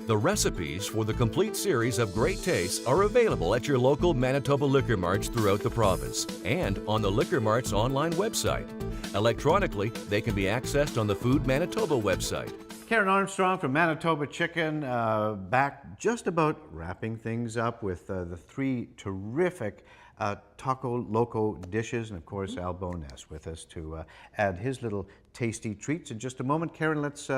The recipes for the complete series of Great Tastes are available at your local Manitoba Liquor Marts throughout the province and on the Liquor Mart's online website. Electronically, they can be accessed on the Food Manitoba website. Karen Armstrong from Manitoba Chicken, back just about wrapping things up with the three terrific Taco Loco dishes, and of course Al Bowness with us to add his little tasty treats. In just a moment, Karen, let's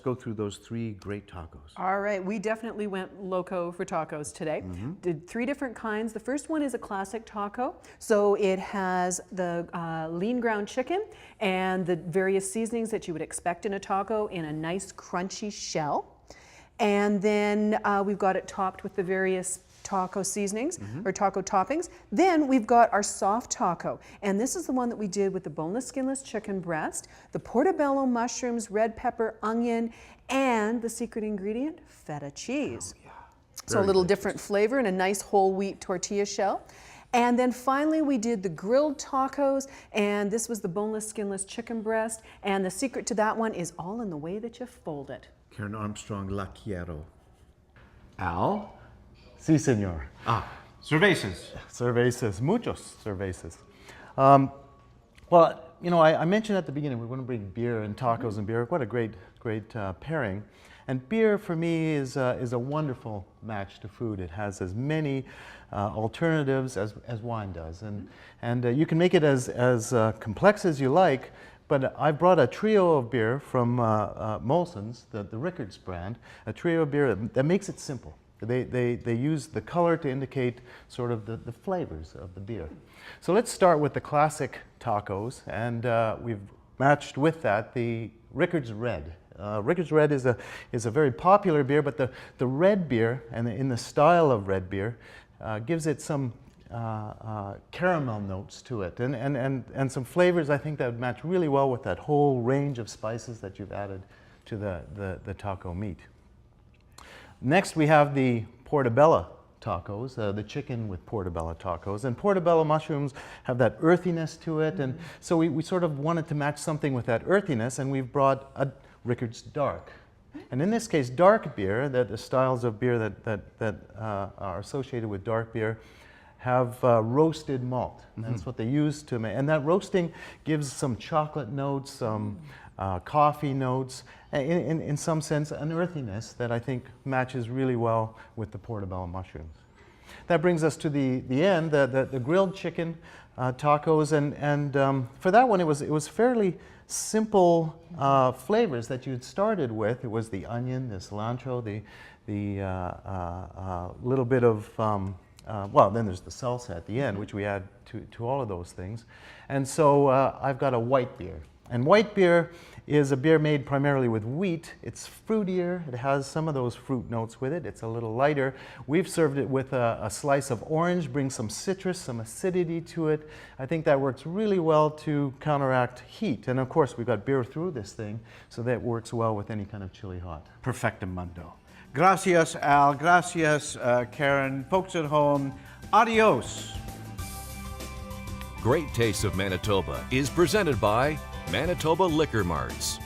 go through those three great tacos. All right, we definitely went loco for tacos today. Did three different kinds. The first one is a classic taco. So it has the lean ground chicken and the various seasonings that you would expect in a taco in a nice crunchy shell. And then we've got it topped with the various taco seasonings or taco toppings. Then we've got our soft taco, and this is the one that we did with the boneless skinless chicken breast, the portobello mushrooms, red pepper, onion, and the secret ingredient, feta cheese. Oh, yeah. So a little different flavor in a nice whole wheat tortilla shell. And then finally we did the grilled tacos, and this was the boneless skinless chicken breast, and the secret to that one is all in the way that you fold it. Karen Armstrong, la quiero. Al? Sí, señor. Cervezas. Cervezas, muchos cervezas. Well, you know, I mentioned at the beginning we're going to bring beer and tacos and beer. What a great pairing. And beer for me is a wonderful match to food. It has as many alternatives as wine does, and you can make it as complex as you like. But I brought a trio of beer from Molson's, the Rickards brand, a trio of beer that makes it simple. They use the color to indicate sort of the flavors of the beer. So let's start with the classic tacos, and we've matched with that the Rickards Red. Rickards Red is a very popular beer, but the red beer, and in the style of red beer, gives it some caramel notes to it, and some flavors I think that would match really well with that whole range of spices that you've added to the taco meat. Next, we have the Portabella tacos, the chicken with Portabella tacos. And Portabella mushrooms have that earthiness to it, and so we sort of wanted to match something with that earthiness, and we've brought a Rickards Dark. And in this case, dark beer, the styles of beer that are associated with dark beer, have roasted malt. That's what they use to make. And that roasting gives some chocolate notes, some coffee notes, in some sense an earthiness that I think matches really well with the portobello mushrooms. That brings us to the end, the grilled chicken tacos, and for that one it was fairly simple flavors that you'd started with. It was the onion, the cilantro, the little bit of well, then there's the salsa at the end, which we add to all of those things. And so I've got a white beer. And white beer is a beer made primarily with wheat. It's fruitier. It has some of those fruit notes with it. It's a little lighter. We've served it with a slice of orange, brings some citrus, some acidity to it. I think that works really well to counteract heat. And of course, we've got beer through this thing, so that works well with any kind of chili hot. Perfectamundo. Gracias, Al. Gracias, Karen. Folks at home, adios. Great Tastes of Manitoba is presented by Manitoba Liquor Marts.